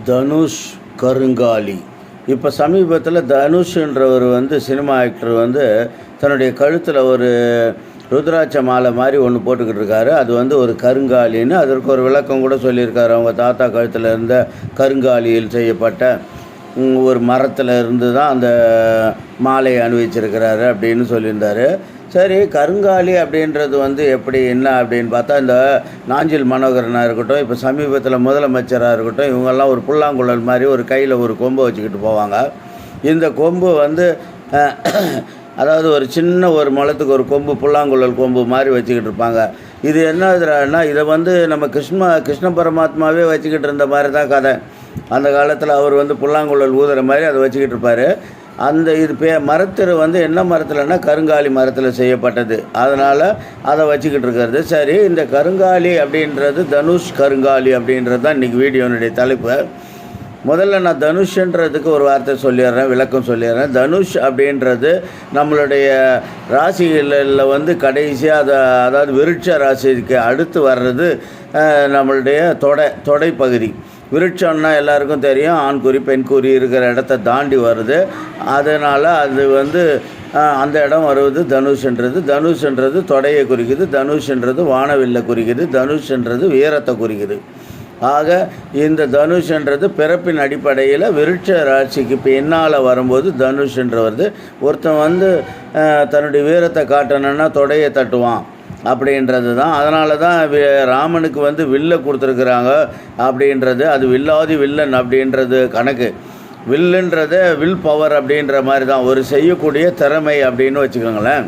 தனுஷ் கருங்காலி. இப்போ சமீபத்தில் தனுஷ்ன்றவர் சினிமா ஆக்டர் தன்னுடைய கழுத்தில் ஒரு ருத்ராட்ச மாலை மாதிரி ஒன்று போட்டுக்கிட்டு இருக்காரு. அது ஒரு கருங்காலின்னு அதற்கு ஒரு விளக்கம் கூட சொல்லியிருக்காரு. அவங்க தாத்தா கழுத்தில் இருந்த கருங்காலியில் செய்யப்பட்ட ஒரு மரத்தில் இருந்து தான் அந்த மாலையை அணிவிச்சிருக்கிறாரு அப்படின்னு சொல்லியிருந்தார். சரி, கருங்காலி அப்படின்றது எப்படி என்ன அப்படின்னு பார்த்தா, இந்த நாஞ்சில் மனோகரனாக இருக்கட்டும், இப்போ சமீபத்தில் முதலமைச்சராக இருக்கட்டும், இவங்கெல்லாம் ஒரு புல்லாங்குழல் மாதிரி ஒரு கையில் ஒரு கொம்பை வச்சுக்கிட்டு போவாங்க. இந்த கொம்பு அதாவது ஒரு சின்ன ஒரு முளத்துக்கு ஒரு கொம்பு, புல்லாங்குழல் கொம்பு மாதிரி வச்சுக்கிட்டு இருப்பாங்க. இது என்னதுன்னா, இதை நம்ம கிருஷ்ண பரமாத்மாவே வச்சுக்கிட்டு இருந்த மாதிரி தான் கதை. அந்த காலத்தில் அவர் புல்லாங்குழல் ஊதுற மாதிரி அதை வச்சுக்கிட்டு இருப்பார். அந்த இது மரத்தில் என்ன மரத்தில்னா கருங்காலி மரத்தில் செய்யப்பட்டது. அதனால் அதை வச்சுக்கிட்டு இருக்கிறது. சரி, இந்த கருங்காலி அப்படின்றது தனுஷ் கருங்காலி அப்படின்றது தான் இன்றைக்கி வீடியோனுடைய தலைப்பு. முதல்ல நான் தனுஷ்ன்றதுக்கு ஒரு வார்த்தை சொல்லிடுறேன், விளக்கம் சொல்லிடுறேன். தனுஷ் அப்படின்றது நம்மளுடைய ராசிகளில் கடைசியாக அதாவது விருட்ச ராசிக்கு அடுத்து வர்றது நம்மளுடைய தொடை பகுதி. விருட்சம்னா எல்லாருக்கும் தெரியும், ஆண்குறி பெண்குறி இருக்கிற இடத்த தாண்டி வருது. அதனால் அது அந்த இடம் வருவது தனுஷ்ன்றது தொடையை குறிக்குது. தனுஷ்ன்றது வானவில்லை குறிக்குது. தனுஷ்ன்றது வீரத்தை குறிக்குது. ஆக இந்த தனுஷ்ன்றது பிறப்பின் அடிப்படையில் விருட்ச ராசிக்கு பின்னால் வரும்போது தனுஷ்ன்ற ஒருத்தன் தன்னுடைய வீரத்தை காட்டணுன்னா தொடையை தட்டுவான் அப்படின்றது தான். அதனால தான் ராமனுக்கு வில்லை கொடுத்துருக்குறாங்க அப்படின்றது. அது வில்லாதி வில்லன் அப்படின்றது கணக்கு. வில்லுன்றது வில் பவர் அப்படின்ற மாதிரி தான், ஒரு செய்யக்கூடிய திறமை அப்படின்னு வச்சுக்கோங்களேன்.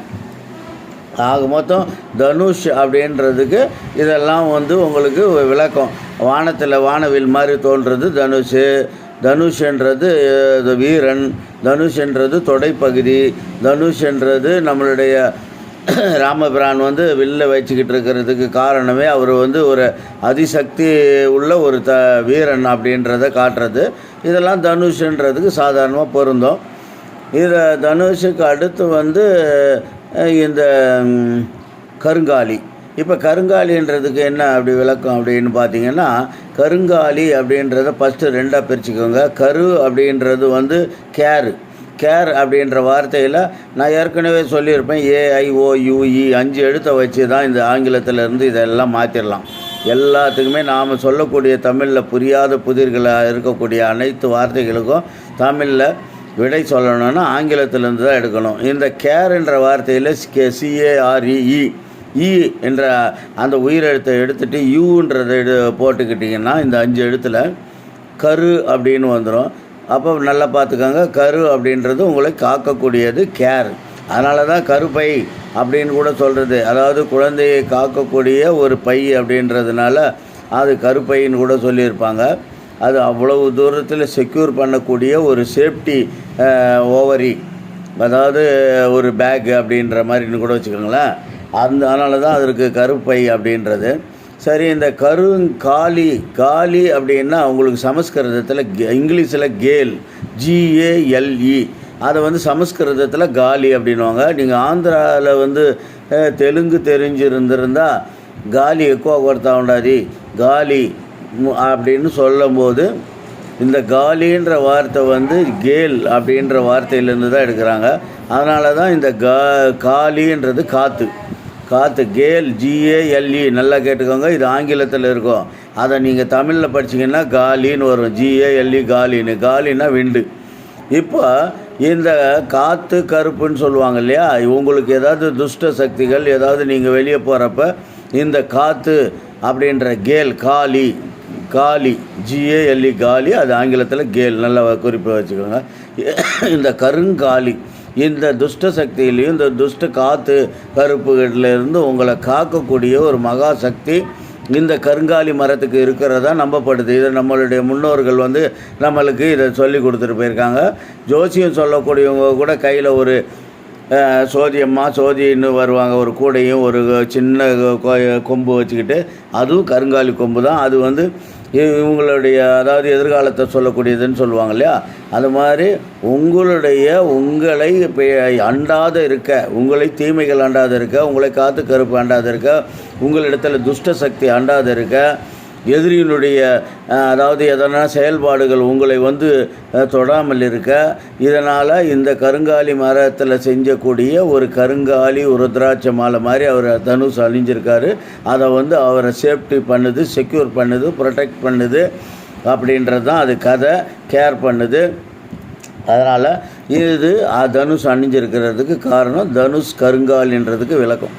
ஆக மொத்தம் தனுஷ் அப்படின்றதுக்கு இதெல்லாம் உங்களுக்கு விளக்கம். வானத்தில் வானவில் மாதிரி தோன்றது தனுஷ்ன்றது வீரன், தனுஷ்ன்றது தொடைப்பகுதி, தனுஷ்ன்றது நம்மளுடைய ராமபிரான் வில்ல வச்சுக்கிட்டு இருக்கிறதுக்கு காரணமே அவர் ஒரு அதிசக்தி உள்ள ஒரு வீரன் அப்படின்றத காட்டுறது. இதெல்லாம் தனுஷ்ன்றதுக்கு சாதாரணமாக பொருந்தும். இதில் தனுஷுக்கு அடுத்து இந்த கருங்காலி. இப்போ கருங்காலின்றதுக்கு என்ன அப்படி விளக்கம் அப்படின்னு பார்த்தீங்கன்னா, கருங்காலி அப்படின்றத ஃபஸ்ட்டு ரெண்டாக பிரிச்சுக்கோங்க. கரு அப்படின்றது கேர் அப்படின்ற வார்த்தையில் நான் ஏற்கனவே சொல்லியிருப்பேன். AIOUE 5 எழுத்தை வச்சு தான் இந்த ஆங்கிலத்திலேருந்து இதெல்லாம் மாற்றிடலாம். எல்லாத்துக்குமே நாம் சொல்லக்கூடிய தமிழில் புரியாத புதிர்களாக இருக்கக்கூடிய அனைத்து வார்த்தைகளுக்கும் தமிழில் விடை சொல்லணும்னா ஆங்கிலத்திலேருந்து தான் எடுக்கணும். இந்த கேர் என்ற வார்த்தையில் CARE என்ற அந்த உயிரெழுத்தை எடுத்துகிட்டு யூன்றதை போட்டுக்கிட்டிங்கன்னா இந்த 5 எழுத்தில் கரு அப்படின்னு வந்துடும். அப்போ நல்லா பார்த்துக்கோங்க, கரு அப்படின்றது உங்களை காக்கக்கூடியது கேர். அதனால தான் கருப்பை அப்படின்னு கூட சொல்கிறது. அதாவது குழந்தையை காக்கக்கூடிய ஒரு பை அப்படின்றதுனால அது கருப்பைன்னு கூட சொல்லியிருப்பாங்க. அது அவ்வளவு தூரத்தில் செக்யூர் பண்ணக்கூடிய ஒரு சேஃப்டி ஓவரி, அதாவது ஒரு பேக் அப்படின்ற மாதிரின்னு கூட வச்சுக்கோங்களேன். அதனால தான் அதற்கு கருப்பை அப்படின்றது. சரி, இந்த காலி அப்படின்னா உங்களுக்கு சமஸ்கிருதத்தில் இங்கிலீஷில் GALE அதை சமஸ்கிருதத்தில் காலி அப்படின்வாங்க. நீங்கள் ஆந்திராவில் தெலுங்கு தெரிஞ்சிருந்திருந்தால் காலி ఎక్కువ కొడతా ఉండాది காலி அப்படின்னு சொல்லும்போது இந்த காலின்ற வார்த்தை கேல் அப்படின்ற வார்த்தையிலேருந்து தான் எடுக்கிறாங்க. அதனால தான் இந்த காலின்றது காற்று கேல் GALE. நல்லா கேட்டுக்கோங்க, இது ஆங்கிலத்தில் இருக்கும். அதை நீங்கள் தமிழில் படிச்சிங்கன்னா காலின்னு வரும். GALE காலின்னா விண்டு. இப்போ இந்த காற்று கருப்புன்னு சொல்லுவாங்க இல்லையா, உங்களுக்கு ஏதாவது துஷ்ட சக்திகள் ஏதாவது நீங்கள் வெளியே போகிறப்ப இந்த காற்று அப்படின்ற காலி GALE காலி, அது ஆங்கிலத்தில் கேல். நல்லா குறிப்பை வச்சுக்கோங்க. இந்த கருங்காலி இந்த துஷ்ட சக்தியிலையும் இந்த துஷ்ட காற்று கருப்புகளிலிருந்து உங்களை காக்கக்கூடிய ஒரு மகா சக்தி இந்த கருங்காலி மரத்துக்கு இருக்கிறதா நம்பப்படுது. இதை நம்மளுடைய முன்னோர்கள் நம்மளுக்கு இதை சொல்லி கொடுத்துட்டு போயிருக்காங்க. ஜோசியம் சொல்லக்கூடியவங்க கூட கையில் ஒரு சோதின்னு வருவாங்க, ஒரு கூடையும் ஒரு சின்ன கொம்பு வச்சுக்கிட்டு, அதுவும் கருங்காலி கொம்பு தான். அது இவங்களுடைய அதாவது எதிர்காலத்தை சொல்லக்கூடியதுன்னு சொல்லுவாங்க இல்லையா, அது மாதிரி உங்களை அண்டாத இருக்க, உங்களை தீமைகள் அண்டாத இருக்க, உங்களை காத்து கருப்பு அண்டாத இருக்க, உங்களிடத்தில் துஷ்ட சக்தி அண்டாத இருக்க, எதிரியினுடைய அதாவது எதனா செயல்பாடுகள் உங்களை வந்து தொடாமல் இருக்க, இதனால் இந்த கருங்காலி மரத்தில் செஞ்சக்கூடிய ஒரு கருங்காலி ருத்ராட்ச மாலை மாதிரி அவர் தனுஷ் அணிஞ்சிருக்காரு. அதை வந்து அவரை சேஃப்டி பண்ணுது, செக்யூர் பண்ணுது, ப்ரொடெக்ட் பண்ணுது அப்படின்றது தான் அது கதை. கேர் பண்ணுது. அதனால் இது தனுஷ் அணிஞ்சிருக்கிறதுக்கு காரணம் தனுஷ் கருங்காலின்றதுக்கு விளக்கம்.